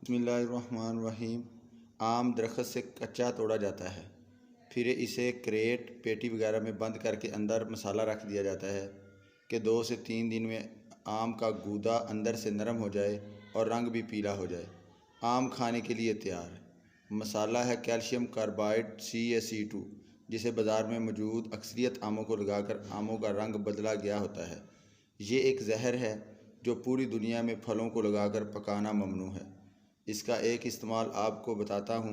बिस्मिल्लाहिर्रहमानिर्रहीम। आम दरख्त से कच्चा तोड़ा जाता है, फिर इसे क्रेट पेटी वगैरह में बंद करके अंदर मसाला रख दिया जाता है कि 2 से 3 दिन में आम का गूदा अंदर से नरम हो जाए और रंग भी पीला हो जाए। आम खाने के लिए तैयार है। मसाला है कैल्शियम कार्बाइड CaC2, जिसे बाज़ार में मौजूद अक्सरियत आमों को लगाकर आमों का रंग बदला गया होता है। ये एक जहर है जो पूरी दुनिया में फलों को लगाकर पकाना ममनू है। इसका एक इस्तेमाल आपको बताता हूँ।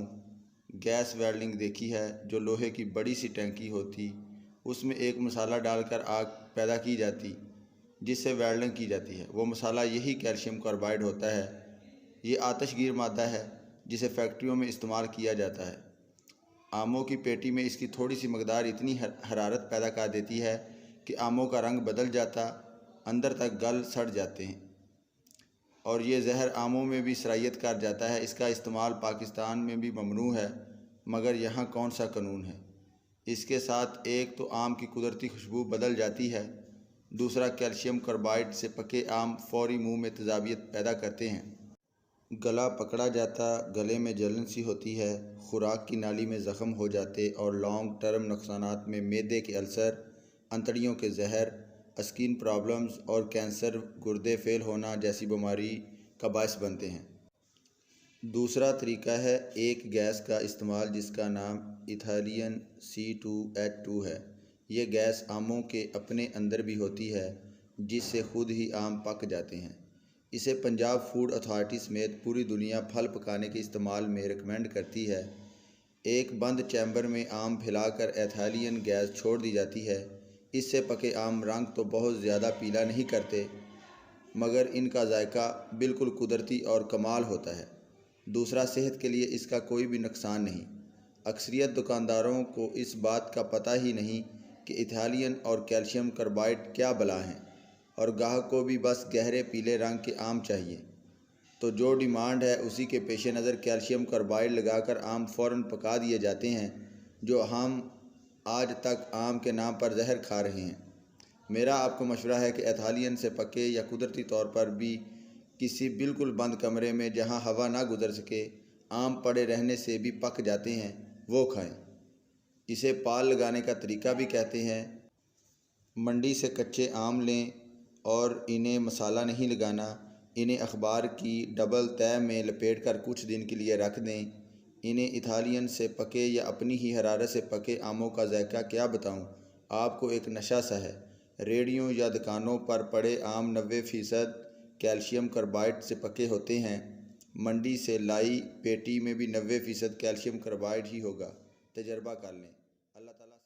गैस वेल्डिंग देखी है, जो लोहे की बड़ी सी टैंकी होती, उसमें एक मसाला डालकर आग पैदा की जाती, जिससे वेल्डिंग की जाती है। वो मसाला यही कैल्शियम कार्बाइड होता है। ये आतशगीर मादा है जिसे फैक्ट्रियों में इस्तेमाल किया जाता है। आमों की पेटी में इसकी थोड़ी सी मकदार इतनी हरारत पैदा कर देती है कि आमों का रंग बदल जाता, अंदर तक गल सड़ जाते हैं और ये जहर आमों में भी सरायत कर जाता है। इसका इस्तेमाल पाकिस्तान में भी ममनू है, मगर यहाँ कौन सा कानून है। इसके साथ एक तो आम की कुदरती खुशबू बदल जाती है, दूसरा कैल्शियम कार्बाइड से पके आम फौरी मुंह में तेजाबियत पैदा करते हैं। गला पकड़ा जाता, गले में जलन सी होती है, खुराक की नाली में ज़ख़म हो जाते और लॉन्ग टर्म नुकसानात में मैदे के अल्सर, अंतड़ियों के जहर, स्किन प्रॉब्लम्स और कैंसर, गुर्दे फेल होना जैसी बीमारी का बायस बनते हैं। दूसरा तरीका है एक गैस का इस्तेमाल जिसका नाम इथालियन C2H2 है। ये गैस आमों के अपने अंदर भी होती है, जिससे खुद ही आम पक जाते हैं। इसे पंजाब फूड अथॉरिटी समेत पूरी दुनिया फल पकाने के इस्तेमाल में रिकमेंड करती है। एक बंद चैम्बर में आम फैलाकर एथालियन गैस छोड़ दी जाती है। इससे पके आम रंग तो बहुत ज़्यादा पीला नहीं करते, मगर इनका जायका बिल्कुल कुदरती और कमाल होता है। दूसरा, सेहत के लिए इसका कोई भी नुकसान नहीं। अक्सरियत दुकानदारों को इस बात का पता ही नहीं कि इथालियन और कैल्शियम कार्बाइड क्या बला हैं, और गाहक को भी बस गहरे पीले रंग के आम चाहिए। तो जो डिमांड है उसी के पेश नज़र कैल्शियम कार्बाइड लगाकर आम फ़ौरन पका दिए जाते हैं, जो हम आज तक आम के नाम पर जहर खा रहे हैं। मेरा आपको मशवरा है कि एथालियन से पके या कुदरती तौर पर भी किसी बिल्कुल बंद कमरे में जहां हवा ना गुजर सके, आम पड़े रहने से भी पक जाते हैं, वो खाएं। इसे पाल लगाने का तरीका भी कहते हैं। मंडी से कच्चे आम लें और इन्हें मसाला नहीं लगाना। इन्हें अखबार की डबल तह में लपेट कर कुछ दिन के लिए रख दें। इन्हें इथालियन से पके या अपनी ही हरारत से पके आमों का जायका क्या बताऊं, आपको एक नशा सा है। रेहड़ियों या दुकानों पर पड़े आम 90% कैल्शियम कार्बाइड से पके होते हैं। मंडी से लाई पेटी में भी 90% कैल्शियम कार्बाइड ही होगा। तजर्बा कर लें। अल्लाह ताला